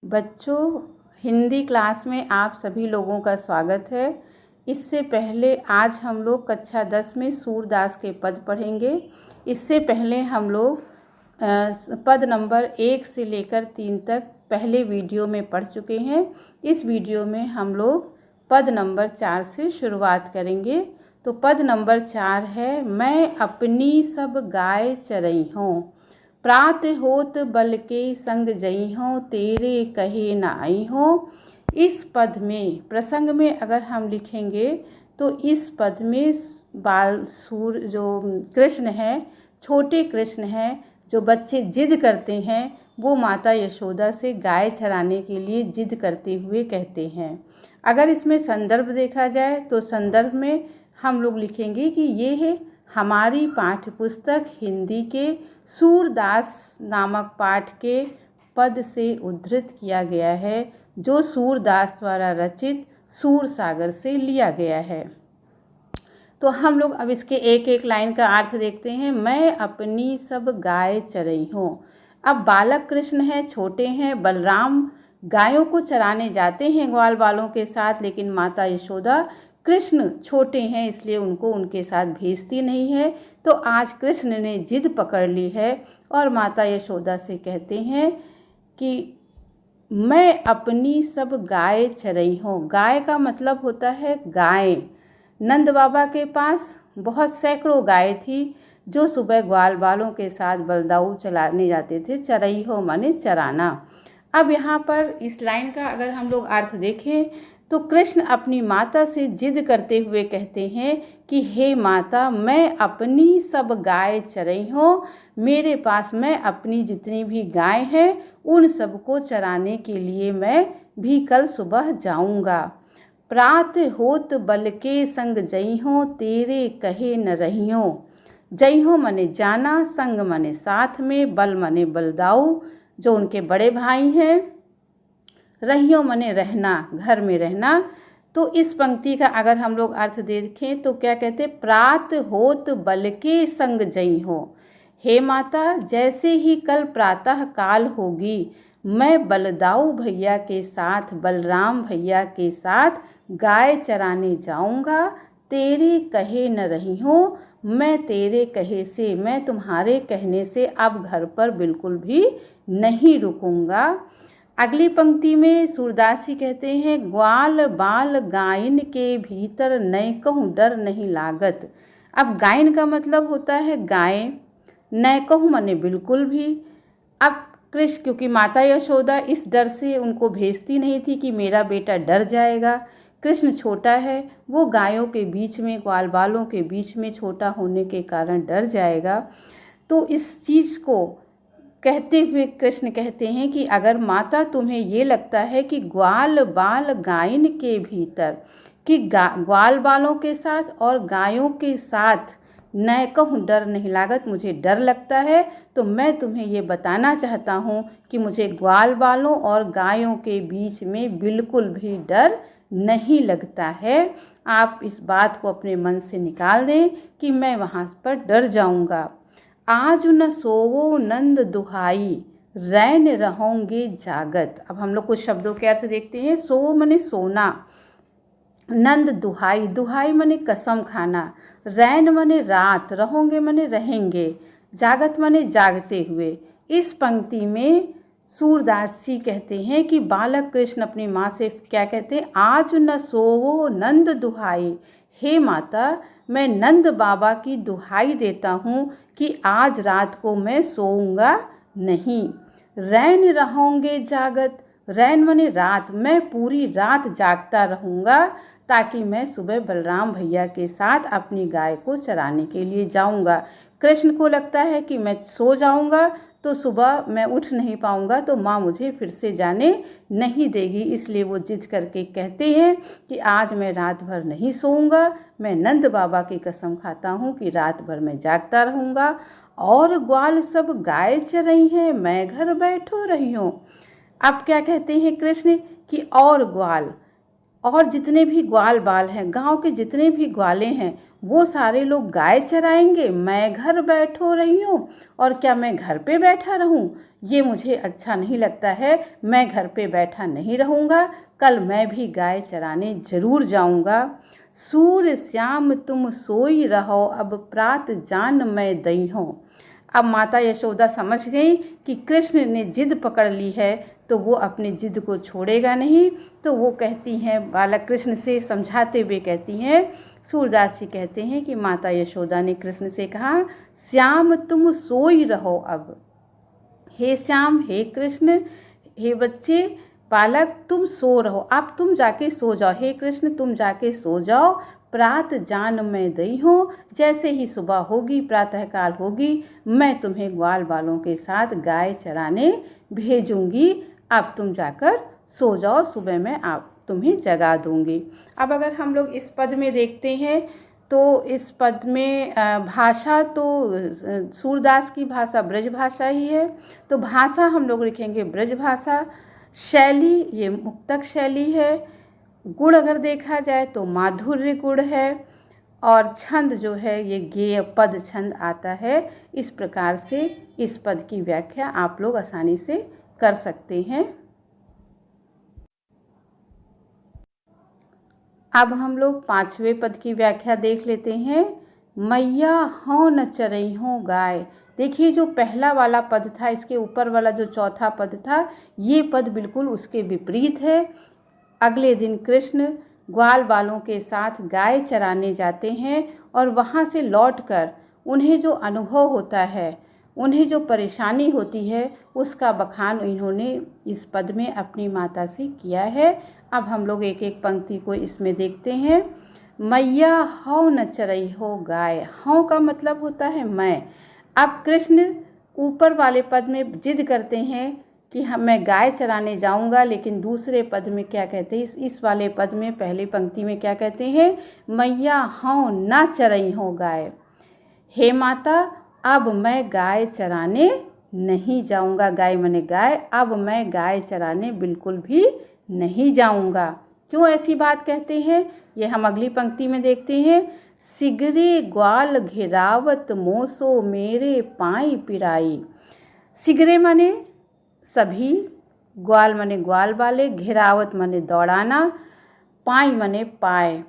बच्चों, हिंदी क्लास में आप सभी लोगों का स्वागत है। इससे पहले आज हम लोग कक्षा 10 में सूरदास के पद पढ़ेंगे। इससे पहले हम लोग पद नंबर 1 से लेकर 3 तक पहले वीडियो में पढ़ चुके हैं। इस वीडियो में हम लोग पद नंबर 4 से शुरुआत करेंगे। तो पद नंबर 4 है, मैं अपनी सब गाय चरई हूँ, प्रात होत बल के संग जई हों, तेरे कहे न आई हों। इस पद में प्रसंग में अगर हम लिखेंगे तो इस पद में बालसूर जो कृष्ण हैं, छोटे कृष्ण हैं, जो बच्चे जिद करते हैं, वो माता यशोदा से गाय चराने के लिए जिद करते हुए कहते हैं। अगर इसमें संदर्भ देखा जाए तो संदर्भ में हम लोग लिखेंगे कि ये है हमारी पाठ्य पुस्तक हिंदी के सूरदास नामक पाठ के पद से उद्धृत किया गया है, जो सूरदास द्वारा रचित सूरसागर से लिया गया है। तो हम लोग अब इसके एक एक लाइन का अर्थ देखते हैं। मैं अपनी सब गाय चरई हूँ। अब बालक कृष्ण हैं, छोटे हैं, बलराम गायों को चराने जाते हैं ग्वाल बालों के साथ, लेकिन माता यशोदा कृष्ण छोटे हैं इसलिए उनको उनके साथ भेजती नहीं है। तो आज कृष्ण ने जिद पकड़ ली है और माता यशोदा से कहते हैं कि मैं अपनी सब गाय चरई हूँ। गाय का मतलब होता है गाय। नंद बाबा के पास बहुत सैकड़ों गाय थी, जो सुबह ग्वाल बालों के साथ बलदाऊ चलाने जाते थे। चरई हो माने चराना। अब यहाँ पर इस लाइन का अगर हम लोग अर्थ देखें तो कृष्ण अपनी माता से जिद करते हुए कहते हैं कि हे माता, मैं अपनी सब गाय चरई हूँ। मेरे पास मैं अपनी जितनी भी गाय हैं उन सबको चराने के लिए मैं भी कल सुबह जाऊँगा। प्रात होत बल के संग जई हों, तेरे कहे न रही हों। जई हों मने जाना, संग मने साथ में, बल मने बलदाऊ जो उनके बड़े भाई हैं, रहियो मने रहना, घर में रहना। तो इस पंक्ति का अगर हम लोग अर्थ देखें तो क्या कहते, प्रात होत बल के संग जई हो। हे माता, जैसे ही कल प्रातः काल होगी मैं बलदाऊ भैया के साथ, बलराम भैया के साथ गाय चराने जाऊंगा। तेरे कहे न रही हूँ, मैं तेरे कहे से, मैं तुम्हारे कहने से अब घर पर बिल्कुल भी नहीं रुकूंगा। अगली पंक्ति में सूरदास जी कहते हैं, ग्वाल बाल गायन के भीतर नय कहूँ डर नहीं लागत। अब गायन का मतलब होता है गाय, नय कहूँ मने बिल्कुल भी। अब कृष्ण, क्योंकि माता यशोदा इस डर से उनको भेजती नहीं थी कि मेरा बेटा डर जाएगा। कृष्ण छोटा है, वो गायों के बीच में, ग्वाल बालों के बीच में छोटा होने के कारण डर जाएगा। तो इस चीज़ को कहते हुए कृष्ण कहते हैं कि अगर माता तुम्हें ये लगता है कि ग्वाल बाल गायन के भीतर, कि ग्वाल बालों के साथ और गायों के साथ न कहूँ डर नहीं लागत, मुझे डर लगता है, तो मैं तुम्हें ये बताना चाहता हूँ कि मुझे ग्वाल बालों और गायों के बीच में बिल्कुल भी डर नहीं लगता है। आप इस बात को अपने मन से निकाल दें कि मैं वहाँ पर डर जाऊँगा। आज न सोवो नंद दुहाई, रैन रहोगे जागत। अब हम लोग कुछ शब्दों के अर्थ देखते हैं। सोवो मने सोना, नंद दुहाई, दुहाई मने कसम खाना, रैन मने रात, रहोगे मने रहेंगे, जागत मने जागते हुए। इस पंक्ति में सूरदास जी कहते हैं कि बालक कृष्ण अपनी माँ से क्या कहते हैं, आज न सोवो नंद दुहाई। हे माता, मैं नंद बाबा की दुहाई देता हूँ कि आज रात को मैं सोऊंगा नहीं। रैन रहोगे जागत, रैन मने रात, मैं पूरी रात जागता रहूँगा ताकि मैं सुबह बलराम भैया के साथ अपनी गाय को चराने के लिए जाऊँगा। कृष्ण को लगता है कि मैं सो जाऊँगा तो सुबह मैं उठ नहीं पाऊँगा, तो माँ मुझे फिर से जाने नहीं देगी, इसलिए वो जिद करके कहते हैं कि आज मैं रात भर नहीं सोऊंगा। मैं नंद बाबा की कसम खाता हूँ कि रात भर मैं जागता रहूँगा। और ग्वाल सब गाय चरई हैं, मैं घर बैठो रही हूँ। अब क्या कहते हैं कृष्ण कि और ग्वाल, और जितने भी ग्वाल बाल हैं, गांव के जितने भी ग्वाले हैं, वो सारे लोग गाय चराएंगे, मैं घर बैठो रही हूँ। और क्या मैं घर पे बैठा रहूँ? ये मुझे अच्छा नहीं लगता है, मैं घर पे बैठा नहीं रहूँगा, कल मैं भी गाय चराने ज़रूर जाऊँगा। सूर श्याम तुम सोई रहो, अब प्रात जान मैं दई हूँ। अब माता यशोदा समझ गई कि कृष्ण ने जिद पकड़ ली है तो वो अपनी जिद को छोड़ेगा नहीं। तो वो कहती हैं, बालक कृष्ण से समझाते हुए कहती हैं, सूरदास जी कहते हैं कि माता यशोदा ने कृष्ण से कहा, श्याम तुम सोई रहो अब। हे श्याम, हे कृष्ण, हे बच्चे, बालक तुम सो रहो, अब तुम जाके सो जाओ। हे कृष्ण तुम जाके सो जाओ, प्रात जान मैं दई हूँ। जैसे ही सुबह होगी, प्रातःकाल होगी, मैं तुम्हें ग्वाल बालों के साथ गाय चराने भेजूंगी। अब तुम जाकर सो जाओ, सुबह मैं आप तुम्हें जगा दूंगी। अब अगर हम लोग इस पद में देखते हैं तो इस पद में भाषा तो सूरदास की भाषा ब्रज भाषा ही है, तो भाषा हम लोग लिखेंगे ब्रज भाषा। शैली ये मुक्तक शैली है। गुण अगर देखा जाए तो माधुर्य गुण है, और छंद जो है ये गेय पद छंद आता है। इस प्रकार से इस पद की व्याख्या आप लोग आसानी से कर सकते हैं। अब हम लोग 5वें पद की व्याख्या देख लेते हैं। मैया हों न चरई हों गाय। देखिए जो पहला वाला पद था, इसके ऊपर वाला जो चौथा पद था, ये पद बिल्कुल उसके विपरीत है। अगले दिन कृष्ण ग्वाल बालों के साथ गाय चराने जाते हैं और वहाँ से लौटकर उन्हें जो अनुभव होता है, उन्हें जो परेशानी होती है, उसका बखान इन्होंने इस पद में अपनी माता से किया है। अब हम लोग एक एक पंक्ति को इसमें देखते हैं। मैया हौ न चरई हो गाय। हौ का मतलब होता है मैं। अब कृष्ण ऊपर वाले पद में जिद करते हैं कि मैं गाय चराने जाऊंगा, लेकिन दूसरे पद में क्या कहते हैं, इस वाले पद में पहली पंक्ति में क्या कहते हैं, मैया हौ न चरई हो गाय। हे माता, अब मैं गाय चराने नहीं जाऊंगा। गाय माने गाय। अब मैं गाय चराने बिल्कुल भी नहीं जाऊंगा। क्यों ऐसी बात कहते हैं, ये हम अगली पंक्ति में देखते हैं। सिगरे ग्वाल घेरावत मोसो मेरे पाई पिराई। सिगरे माने सभी, ग्वाल माने ग्वाल वाले, घेरावत माने दौड़ाना, पाई माने पाए,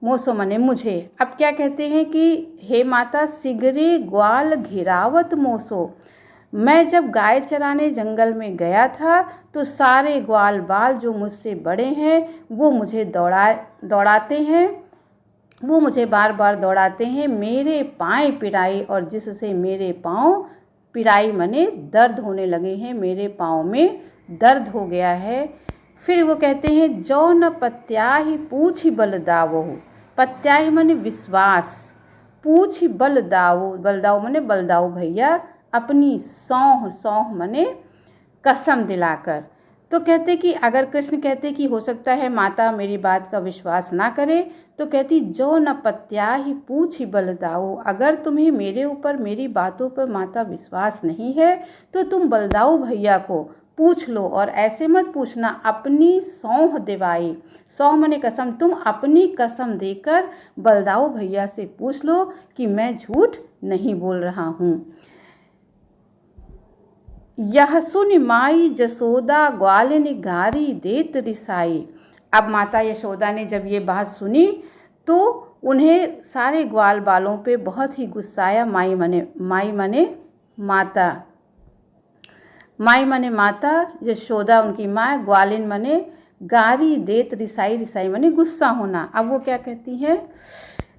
मोसो माने मुझे। अब क्या कहते हैं कि हे माता, सिगरे ग्वाल घेरावत मोसो। मैं जब गाय चराने जंगल में गया था तो सारे ग्वाल बाल जो मुझसे बड़े हैं वो मुझे दौड़ाते हैं, वो मुझे बार बार दौड़ाते हैं। मेरे पाँव पिराई, और जिससे मेरे पाँव पिराई माने दर्द होने लगे हैं, मेरे पाँव में दर्द हो गया है। फिर वो कहते हैं जो न पत्याही पूछ बल दावो। पत्याही माने विश्वास, पूछ बल दावो, बल दावो माने बल दाओ भैया, अपनी सौंह, सौंह माने कसम दिलाकर। तो कहते कि अगर कृष्ण कहते कि हो सकता है माता मेरी बात का विश्वास ना करे, तो कहती जो न पत्याही पूछ बल दाओ। अगर तुम्हें मेरे ऊपर, मेरी बातों पर माता विश्वास नहीं है तो तुम बलदाऊ भैया को पूछ लो, और ऐसे मत पूछना, अपनी सौंह दिवाई। सौंह माने कसम, तुम अपनी कसम देकर बलदाऊ भैया से पूछ लो कि मैं झूठ नहीं बोल रहा हूँ। यह सुन माई जसोदा ग्वालिन गारी देत रिसाई। अब माता यशोदा ने जब ये बात सुनी तो उन्हें सारे ग्वाल बालों पे बहुत ही गुस्सा आया। माई माने माता, माई माने माता, यशोदा उनकी माँ, ग्वालिन माने गारी देत रिसाई, रिसाई माने गुस्सा होना। अब वो क्या कहती है,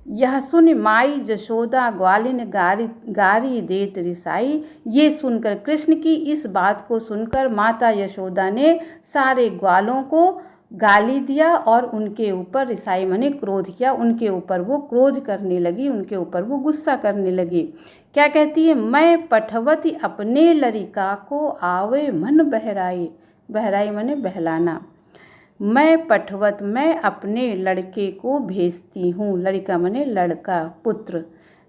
यह सुन माई जशोदा ग्वालिन गारी देत रिसाई। ये सुनकर, कृष्ण की इस बात को सुनकर माता यशोदा ने सारे ग्वालों को गाली दिया और उनके ऊपर, रिसाई माने क्रोध किया, उनके ऊपर वो क्रोध करने लगी, उनके ऊपर वो गुस्सा करने लगी। क्या कहती है, मैं पठवती अपने लड़िका को आवे मन बहराई। बहराई माने बहलाना। मैं पठवत, मैं अपने लड़के को भेजती हूँ। लड़का माने लड़का, पुत्र।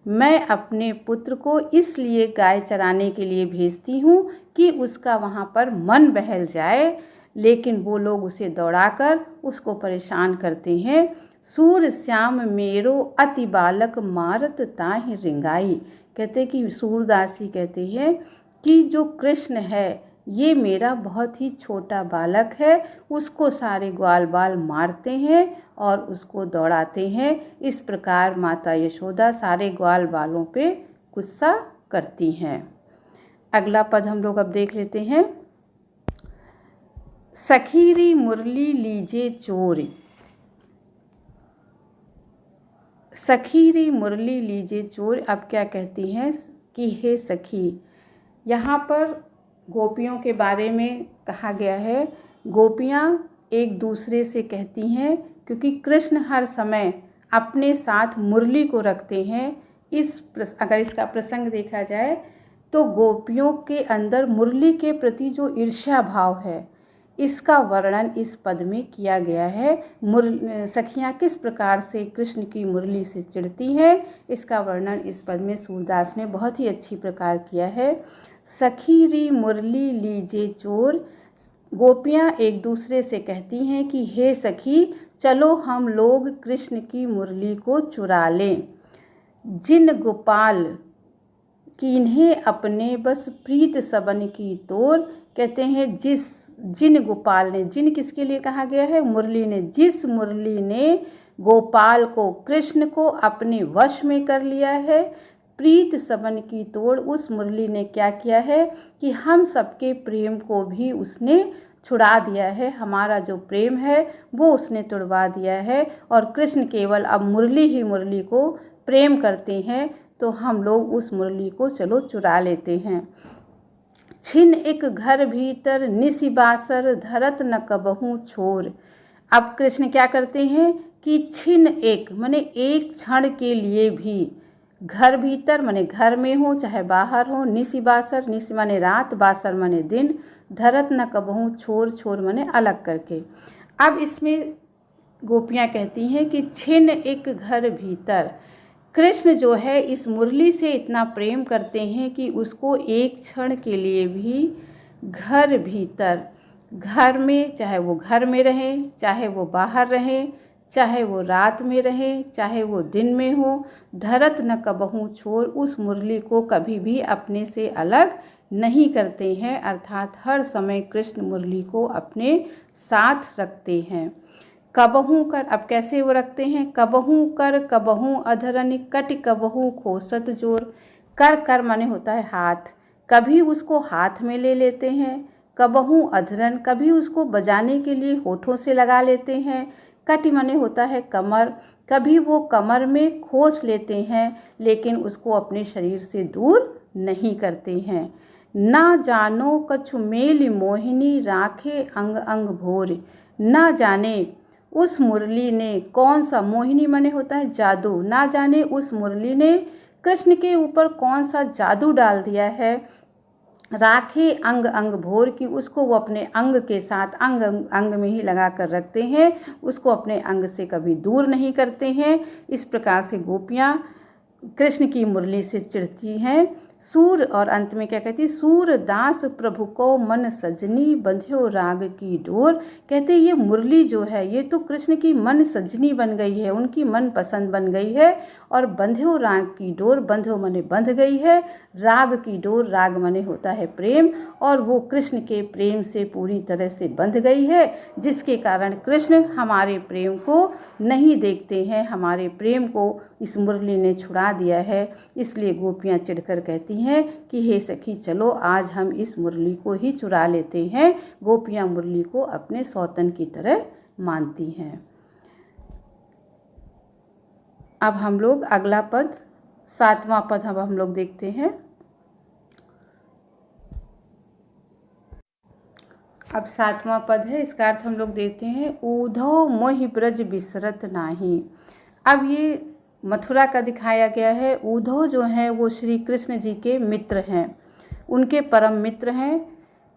मैं अपने पुत्र को इसलिए गाय चराने के लिए भेजती हूँ कि उसका वहाँ पर मन बहल जाए, लेकिन वो लोग उसे दौड़ाकर उसको परेशान करते हैं। सूर श्याम मेरो अति बालक मारत ताहि रिंगाई। कहते कि सूरदास जी कहते हैं कि जो कृष्ण है ये मेरा बहुत ही छोटा बालक है, उसको सारे ग्वाल बाल मारते हैं और उसको दौड़ाते हैं। इस प्रकार माता यशोदा सारे ग्वाल बालों पे गुस्सा करती हैं। अगला पद हम लोग अब देख लेते हैं। सखीरी मुरली लीजे चोर, सखीरी मुरली लीजे चोर। अब क्या कहती हैं कि हे सखी, यहाँ पर गोपियों के बारे में कहा गया है। गोपियाँ एक दूसरे से कहती हैं क्योंकि कृष्ण हर समय अपने साथ मुरली को रखते हैं। अगर इसका प्रसंग देखा जाए तो गोपियों के अंदर मुरली के प्रति जो ईर्ष्या भाव है इसका वर्णन इस पद में किया गया है। सखियाँ किस प्रकार से कृष्ण की मुरली से चिढ़ती हैं, इसका वर्णन इस पद में सूरदास ने बहुत ही अच्छी प्रकार किया है। सखीरी मुरली लीजे चोर, गोपियाँ एक दूसरे से कहती हैं कि हे सखी, चलो हम लोग कृष्ण की मुरली को चुरा लें। जिन गोपाल किन्हें अपने बस प्रीत सबन की तोर, कहते हैं जिन गोपाल ने, जिन किसके लिए कहा गया है, मुरली ने, जिस मुरली ने गोपाल को, कृष्ण को अपने वश में कर लिया है, प्रीत सबन की तोड़, उस मुरली ने क्या किया है कि हम सबके प्रेम को भी उसने छुड़ा दिया है। हमारा जो प्रेम है वो उसने तुड़वा दिया है और कृष्ण केवल अब मुरली ही मुरली को प्रेम करते हैं, तो हम लोग उस मुरली को चलो चुरा लेते हैं। छिन एक घर भीतर निसिबासर, धरत न कबहू छोर। अब कृष्ण क्या करते हैं कि छिन एक माने एक क्षण के लिए भी, घर भीतर माने घर में हो चाहे बाहर हो, निसिबासर, निसि माने रात, बासर माने दिन, धरत न कबहू छोर, छोर माने अलग करके। अब इसमें गोपियाँ कहती हैं कि छिन एक घर भीतर, कृष्ण जो है इस मुरली से इतना प्रेम करते हैं कि उसको एक क्षण के लिए भी घर भीतर, घर में, चाहे वो घर में रहे, चाहे वो बाहर रहे, चाहे वो रात में रहे, चाहे वो दिन में हो, धरत न कबहू छोर, उस मुरली को कभी भी अपने से अलग नहीं करते हैं। अर्थात हर समय कृष्ण मुरली को अपने साथ रखते हैं। कबहू कर, अब कैसे वो रखते हैं, कबहू कर कबहू अधरन कट कबहू खोसत जोर। कर माने होता है हाथ, कभी उसको हाथ में ले लेते हैं, कबहू अधरन, कभी उसको बजाने के लिए होठों से लगा लेते हैं, कट माने होता है कमर, कभी वो कमर में खोस लेते हैं लेकिन उसको अपने शरीर से दूर नहीं करते हैं। ना जानो कछु मेल मोहिनी, राखे अंग अंग भोर। ना जाने उस मुरली ने कौन सा, मोहिनी माने होता है जादू, ना जाने उस मुरली ने कृष्ण के ऊपर कौन सा जादू डाल दिया है। राखे अंग अंग भोर, की उसको वो अपने अंग के साथ अंग अंग में ही लगा कर रखते हैं, उसको अपने अंग से कभी दूर नहीं करते हैं। इस प्रकार से गोपियाँ कृष्ण की मुरली से चिढ़ती हैं। सूर, और अंत में क्या कहती, सूरदास प्रभु को मन सजनी, बंध्यो राग की डोर। कहते ये मुरली जो है ये तो कृष्ण की मन सजनी बन गई है, उनकी मन पसंद बन गई है, और बंध्यो राग की डोर, बंध्यो मने बंध गई है, राग की डोर, राग मने होता है प्रेम, और वो कृष्ण के प्रेम से पूरी तरह से बंध गई है, जिसके कारण कृष्ण हमारे प्रेम को नहीं देखते हैं, हमारे प्रेम को इस मुरली ने छुड़ा दिया है। इसलिए गोपियाँ चिढ़कर कहती हैं कि हे सखी, चलो आज हम इस मुरली को ही चुरा लेते हैं। गोपियाँ मुरली को अपने सौतन की तरह मानती हैं। अब हम लोग अगला पद, 7वां पद अब हम लोग देखते हैं। अब 7वां पद है, इसका अर्थ हम लोग देते हैं, ऊधो मोहि ब्रज बिसरत नाही। अब ये मथुरा का दिखाया गया है। ऊधो जो हैं वो श्री कृष्ण जी के मित्र हैं, उनके परम मित्र हैं,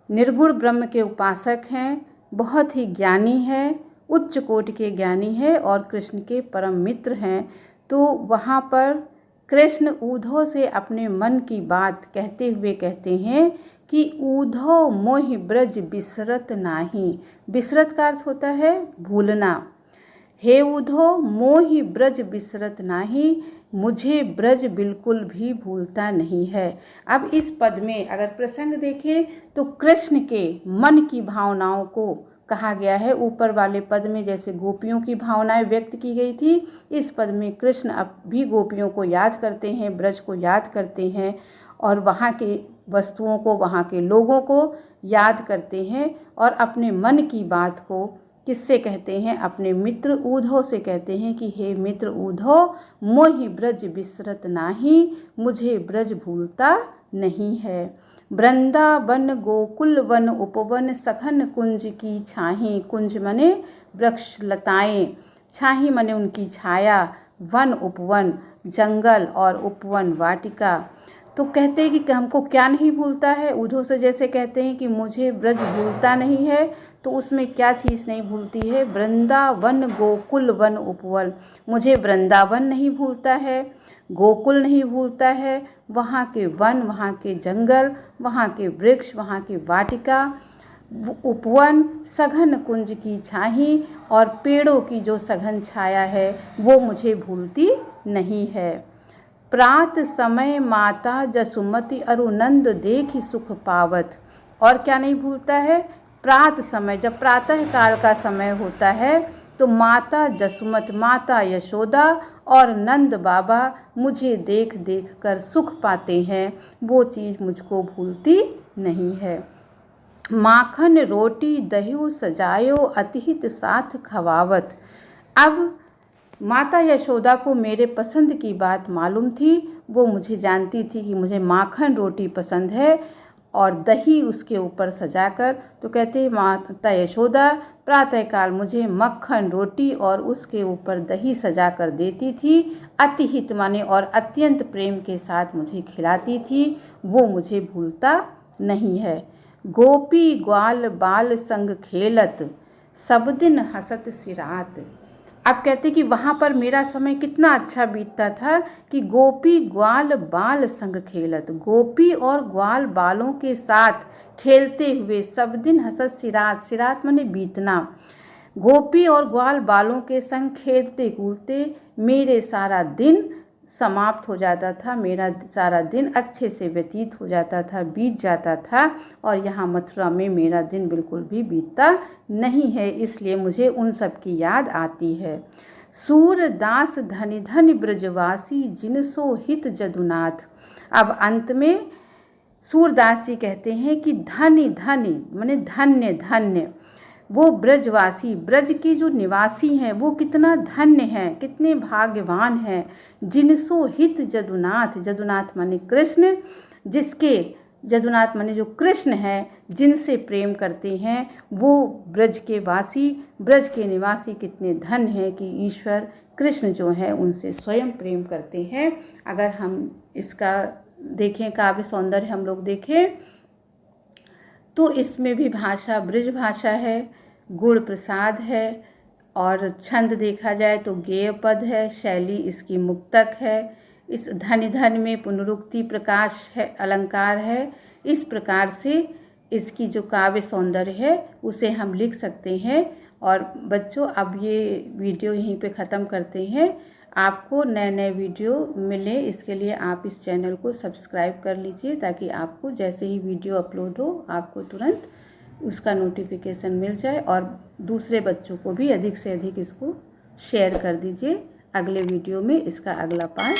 निर्गुण ब्रह्म के उपासक हैं, बहुत ही ज्ञानी हैं, उच्च कोटि के ज्ञानी हैं और कृष्ण के परम मित्र हैं। तो वहाँ पर कृष्ण ऊधो से अपने मन की बात कहते हुए कहते हैं कि ऊधो मोहि ब्रज बिसरत नाही। बिसरत का अर्थ होता है भूलना। हे ऊधो मोहि ब्रज बिसरत नाही, मुझे ब्रज बिल्कुल भी भूलता नहीं है। अब इस पद में अगर प्रसंग देखें तो कृष्ण के मन की भावनाओं को कहा गया है। ऊपर वाले पद में जैसे गोपियों की भावनाएं व्यक्त की गई थी, इस पद में कृष्ण अब भी गोपियों को याद करते हैं, ब्रज को याद करते हैं और वहाँ के वस्तुओं को, वहाँ के लोगों को याद करते हैं और अपने मन की बात को किससे कहते हैं? अपने मित्र उद्धव से कहते हैं कि हे मित्र उद्धव, मोहि ब्रज बिसरत नाही, मुझे ब्रज भूलता नहीं है। वृंदावन गोकुल वन उपवन सघन कुंज की छाही, कुंज मने वृक्ष लताएं, छाही मने उनकी छाया, वन उपवन जंगल और उपवन वाटिका। तो कहते हैं कि हमको क्या नहीं भूलता है। उद्धव से जैसे कहते हैं कि मुझे ब्रज भूलता नहीं है, तो उसमें क्या चीज़ नहीं भूलती है? वृंदावन गोकुल वन उपवन, मुझे वृंदावन नहीं भूलता है, गोकुल नहीं भूलता है, वहाँ के वन, वहाँ के जंगल, वहाँ के वृक्ष, वहाँ की वाटिका, उपवन, सघन कुंज की छाही और पेड़ों की जो सघन छाया है वो मुझे भूलती नहीं है। प्रात समय माता जसुमति अरुनंद देखि सुख पावत, और क्या नहीं भूलता है? प्रात समय, जब प्रातः काल का समय होता है तो माता जसुमत, माता यशोदा और नंद बाबा मुझे देख देख कर सुख पाते हैं, वो चीज़ मुझको भूलती नहीं है। माखन रोटी दही सजायो अतिहित साथ खवावत। अब माता यशोदा को मेरे पसंद की बात मालूम थी, वो मुझे जानती थी कि मुझे माखन रोटी पसंद है और दही उसके ऊपर सजाकर, तो कहते हैं माता यशोदा प्रातःकाल मुझे मक्खन रोटी और उसके ऊपर दही सजा कर देती थी, अतिहित माने और अत्यंत प्रेम के साथ मुझे खिलाती थी, वो मुझे भूलता नहीं है। गोपी ग्वाल बाल संग खेलत, सब दिन हसत सिरात। अब कहते कि वहाँ पर मेरा समय कितना अच्छा बीतता था कि गोपी ग्वाल बाल संग खेलत, गोपी और ग्वाल बालों के साथ खेलते हुए, सब दिन हसत सिरात, सिरात माने बीतना, गोपी और ग्वाल बालों के संग खेलते कूदते मेरे सारा दिन समाप्त हो जाता था, मेरा सारा दिन अच्छे से व्यतीत हो जाता था, बीत जाता था। और यहाँ मथुरा में मेरा दिन बिल्कुल भी बीतता नहीं है, इसलिए मुझे उन सब की याद आती है। सूरदास धनि धनि ब्रजवासी जिनसो हित जदुनाथ। अब अंत में सूरदास जी कहते हैं कि धनि धनि माने धन्य धन्य, वो ब्रजवासी, ब्रज के जो निवासी हैं वो कितना धन्य हैं, कितने भाग्यवान हैं। जिनसो हित जदुनाथ, जदुनाथ माने कृष्ण, जिसके जदुनाथ माने जो कृष्ण हैं, जिनसे प्रेम करते हैं वो ब्रज के वासी, ब्रज के निवासी कितने धन्य हैं कि ईश्वर कृष्ण जो है उनसे स्वयं प्रेम करते हैं। अगर हम इसका देखें, काव्य सौंदर्य हम लोग देखें तो इसमें भी भाषा ब्रज भाषा है, गुण प्रसाद है और छंद देखा जाए तो गेय पद है, शैली इसकी मुक्तक है। इस धनि धन में पुनरुक्ति प्रकाश है, अलंकार है। इस प्रकार से इसकी जो काव्य सौंदर्य है उसे हम लिख सकते हैं। और बच्चों अब ये वीडियो यहीं पे ख़त्म करते हैं। आपको नए नए वीडियो मिले इसके लिए आप इस चैनल को सब्सक्राइब कर लीजिए, ताकि आपको जैसे ही वीडियो अपलोड हो आपको तुरंत उसका नोटिफिकेशन मिल जाए। और दूसरे बच्चों को भी अधिक से अधिक इसको शेयर कर दीजिए। अगले वीडियो में इसका अगला पार्ट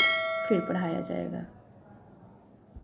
फिर पढ़ाया जाएगा।